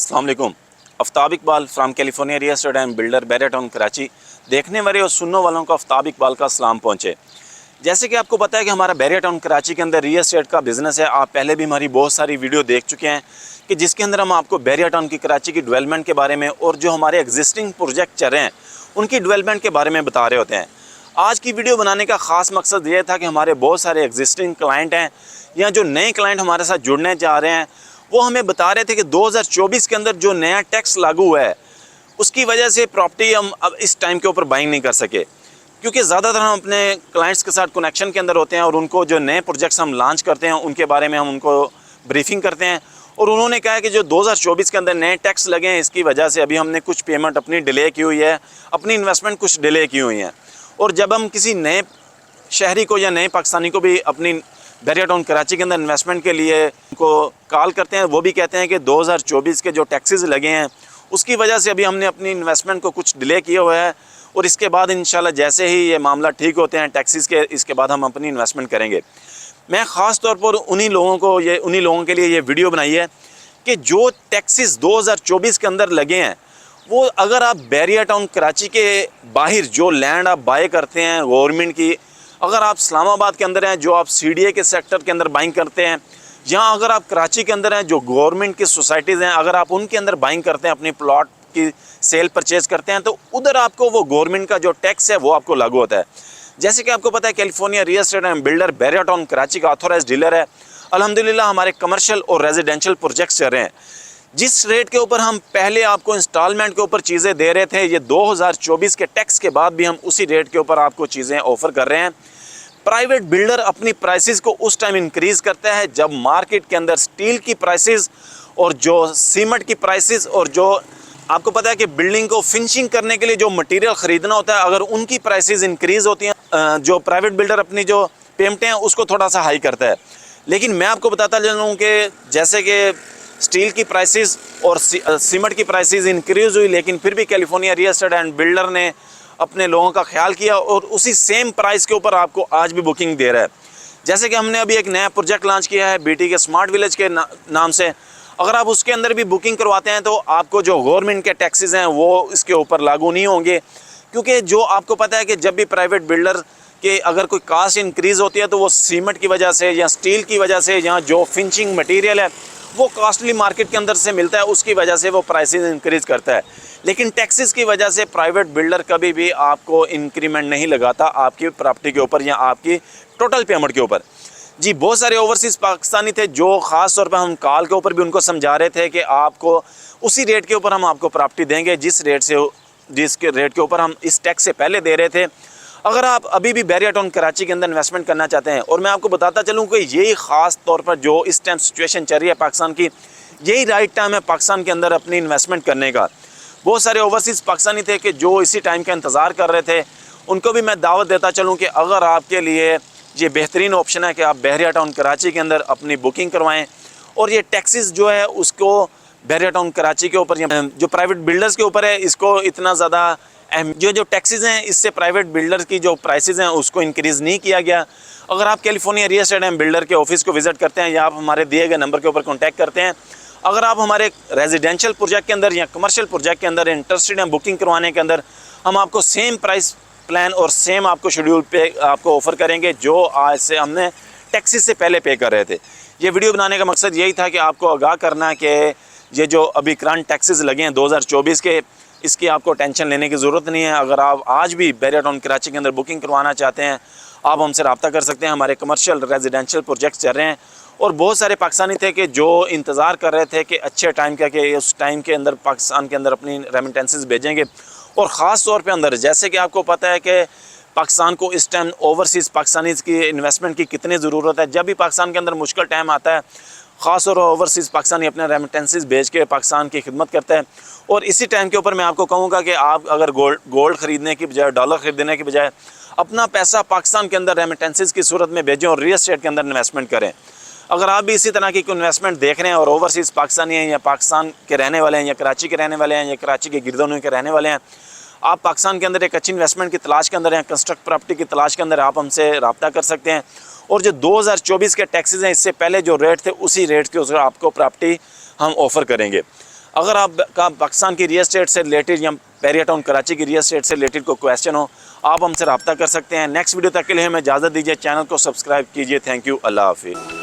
अस्सलाम वालेकुम। Aftab Iqbal from California real estate and builder Bahria Town Karachi. देखने वाले और सुनने वालों को आफ्ताब इकबाल का सलाम पहुँचे। जैसे कि आपको पता है कि हमारा बैरिया टाउन कराची के अंदर रियल एस्टेट का बिज़नेस है। आप पहले भी हमारी बहुत सारी वीडियो देख चुके हैं कि जिसके अंदर हम आपको बैरिया टाउन की कराची की डेवलपमेंट के बारे में और जो हमारे एग्जिस्टिंग प्रोजेक्ट चल रहे हैं उनकी डेवलपमेंट के बारे में बता रहे होते हैं। आज की वीडियो बनाने का ख़ास मकसद ये था कि हमारे बहुत सारे एग्जिस्टिंग क्लाइंट हैं या जो नए क्लाइंट हमारे साथ जुड़ने जा रहे हैं वो हमें बता रहे थे कि 2024 के अंदर जो नया टैक्स लागू हुआ है उसकी वजह से प्रॉपर्टी हम अब इस टाइम के ऊपर बाइंग नहीं कर सके, क्योंकि ज़्यादातर हम अपने क्लाइंट्स के साथ कनेक्शन के अंदर होते हैं और उनको जो नए प्रोजेक्ट्स हम लॉन्च करते हैं उनके बारे में हम उनको ब्रीफिंग करते हैं। और उन्होंने कहा है कि जो 2024 के अंदर नए टैक्स लगे हैं इसकी वजह से अभी हमने कुछ पेमेंट अपनी डिले की हुई है, अपनी इन्वेस्टमेंट कुछ डिले की हुई है। और जब हम किसी नए शहरी को या नए पाकिस्तानी को भी अपनी बैरिया टाउन कराची के अंदर इन्वेस्टमेंट के लिए उनको कॉल करते हैं, वो भी कहते हैं कि 2024 के जो टैक्सेस लगे हैं उसकी वजह से अभी हमने अपनी इन्वेस्टमेंट को कुछ डिले किया हुआ है और इसके बाद इंशाल्लाह जैसे ही ये मामला ठीक होते हैं टैक्सेस के, इसके बाद हम अपनी इन्वेस्टमेंट करेंगे। मैं ख़ास तौर पर उन्हीं लोगों के लिए ये वीडियो बनाई है कि जो टैक्सेस 2024 के अंदर लगे हैं वो अगर आप बैरिया टाउन कराची के बाहर जो लैंड आप बाय करते हैं गवर्नमेंट की, अगर आप इस्लामाबाद के अंदर हैं जो आप CDA के सेक्टर के अंदर बाइंग करते हैं, या अगर आप कराची के अंदर हैं जो गवर्नमेंट की सोसाइटीज़ हैं अगर आप उनके अंदर बाइंग करते हैं, अपनी प्लॉट की सेल परचेज़ करते हैं, तो उधर आपको वो गवर्नमेंट का जो टैक्स है वो आपको लागू होता है। जैसे कि आपको पता है California real estate and builder Bahria Town Karachi का ऑथोराइज डीलर है। अल्हम्दुलिल्लाह हमारे कमर्शियल और रेजिडेंशियल प्रोजेक्ट्स चल रहे हैं। जिस रेट के ऊपर हम पहले आपको इंस्टॉलमेंट के ऊपर चीज़ें दे रहे थे, ये 2024 के टैक्स के बाद भी हम उसी रेट के ऊपर आपको चीज़ें ऑफ़र कर रहे हैं। प्राइवेट बिल्डर अपनी प्राइसेस को उस टाइम इंक्रीज़ करता है जब मार्केट के अंदर स्टील की प्राइसेस और जो सीमेंट की प्राइसेस और जो आपको पता है कि बिल्डिंग को फिनिशिंग करने के लिए जो मटेरियल ख़रीदना होता है अगर उनकी प्राइसेस इंक्रीज़ होती हैं, जो प्राइवेट बिल्डर अपनी जो पेमेंटें हैं उसको थोड़ा सा हाई करता है। लेकिन मैं आपको बताता चलूँ कि जैसे कि स्टील की प्राइसेस और सीमेंट की प्राइसेस इंक्रीज़ हुई, लेकिन फिर भी California real estate and builder ने अपने लोगों का ख्याल किया और उसी सेम प्राइस के ऊपर आपको आज भी बुकिंग दे रहा है। जैसे कि हमने अभी एक नया प्रोजेक्ट लॉन्च किया है BT के स्मार्ट विलेज के नाम से, अगर आप उसके अंदर भी बुकिंग करवाते हैं तो आपको जो गवर्नमेंट के टैक्सेस हैं वो इसके ऊपर लागू नहीं होंगे, क्योंकि जो आपको पता है कि जब भी प्राइवेट बिल्डर के अगर कोई कास्ट इंक्रीज़ होती है तो वो सीमेंट की वजह से या स्टील की वजह से या जो फिनिशिंग मटेरियल है वो कॉस्टली मार्केट के अंदर से मिलता है, उसकी वजह से वो प्राइसेस इंक्रीज़ करता है। लेकिन टैक्सेस की वजह से प्राइवेट बिल्डर कभी भी आपको इंक्रीमेंट नहीं लगाता आपकी प्रॉपर्टी के ऊपर या आपकी टोटल पेमेंट के ऊपर। जी, बहुत सारे ओवरसीज़ पाकिस्तानी थे जो ख़ास तौर पर हम कॉल के ऊपर भी उनको समझा रहे थे कि आपको उसी रेट के ऊपर हम आपको प्रॉपर्टी देंगे जिसके रेट के ऊपर हम इस टैक्स से पहले दे रहे थे। अगर आप अभी भी बैरिया टाउन कराची के अंदर इन्वेस्टमेंट करना चाहते हैं, और मैं आपको बताता चलूँ कि यही ख़ास तौर पर जो इस टाइम सिचुएशन चल रही है पाकिस्तान की, यही राइट टाइम है पाकिस्तान के अंदर अपनी इन्वेस्टमेंट करने का। बहुत सारे ओवरसीज़ पाकिस्तानी थे कि जो इसी टाइम का इंतज़ार कर रहे थे, उनको भी मैं दावत देता चलूँ कि अगर आपके लिए ये बेहतरीन ऑप्शन है कि आप बैरिया टाउन कराची के अंदर अपनी बुकिंग करवाएँ और ये टैक्सेस जो है उसको बैरिया टाउन कराची के ऊपर या जो प्राइवेट बिल्डर्स के ऊपर है इसको इतना ज़्यादा जो टैक्सेस हैं इससे प्राइवेट बिल्डर की जो प्राइसेस हैं उसको इंक्रीज़ नहीं किया गया। अगर आप California real estate and builder के ऑफिस को विज़िट करते हैं या आप हमारे दिए गए नंबर के ऊपर कॉन्टैक्ट करते हैं, अगर आप हमारे रेजिडेंशियल प्रोजेक्ट के अंदर या कमर्शियल प्रोजेक्ट के अंदर इंटरेस्टेड हैं बुकिंग करवाने के अंदर, हम आपको सेम प्राइस प्लान और सेम आपको शेड्यूल पे आपको ऑफ़र करेंगे जो आज से हमने टैक्सेस से पहले पे कर रहे थे। ये वीडियो बनाने का मकसद यही था कि आपको आगाह करना कि ये जो अभी करंट टैक्सेस लगे हैं 2024 के, इसकी आपको टेंशन लेने की ज़रूरत नहीं है। अगर आप आज भी बैरिया टाउन कराची के अंदर बुकिंग करवाना चाहते हैं आप हमसे रब्ता कर सकते हैं। हमारे कमर्शियल रेजिडेंशियल प्रोजेक्ट्स चल रहे हैं और बहुत सारे पाकिस्तानी थे कि जो इंतज़ार कर रहे थे कि अच्छे टाइम का कि उस टाइम के अंदर पाकिस्तान के अंदर अपनी रेमिटेंसेस भेजेंगे। और ख़ास तौर पे अंदर जैसे कि आपको पता है कि पाकिस्तान को इस टाइम ओवरसीज़ पाकिस्तानीज़ की इन्वेस्टमेंट की कितनी ज़रूरत है। जब भी पाकिस्तान के अंदर मुश्किल टाइम आता है ख़ास और ओवरसीज़ पाकिस्तानी अपने रेमिटेंसेस भेज के पाकिस्तान की खिदमत करता है। और इसी टाइम के ऊपर मैं आपको कहूँगा कि आप अगर गोल्ड ख़रीदने की बजाय, डॉलर ख़रीदने की बजाय अपना पैसा पाकिस्तान के अंदर रेमिटेंसेस की सूरत में भेजें और रियल एस्टेट के अंदर इन्वेस्टमेंट करें। अगर आप भी इसी तरह की इन्वेस्टमेंट देख रहे हैं और ओवरसीज़ पाकिस्तानी हैं या पाकिस्तान के रहने वाले हैं या कराची के रहने वाले हैं या कराची के गिरदोनों के रहने वाले हैं, आप पाकिस्तान के अंदर एक अच्छी इन्वेस्टमेंट की तलाश के अंदर या कंस्ट्रक्ट प्रॉपर्टी की तलाश के अंदर आप हमसे रब्ता कर सकते हैं। और जो 2024 के टैक्सेस हैं इससे पहले जो रेट थे उसी रेट के ऊपर आपको प्रॉपर्टी हम ऑफ़र करेंगे। अगर आपका पाकिस्तान की रियल एस्टेट से रिलेटेड या बैरिया टाउन कराची की रियल एस्टेट से रिलेटेड कोई क्वेश्चन हो, आप हमसे रब्ता कर सकते हैं। नेक्स्ट वीडियो तक के लिए हमें इजाज़त दीजिए, चैनल को सब्सक्राइब कीजिए। थैंक यू, अल्लाह हाफिज़।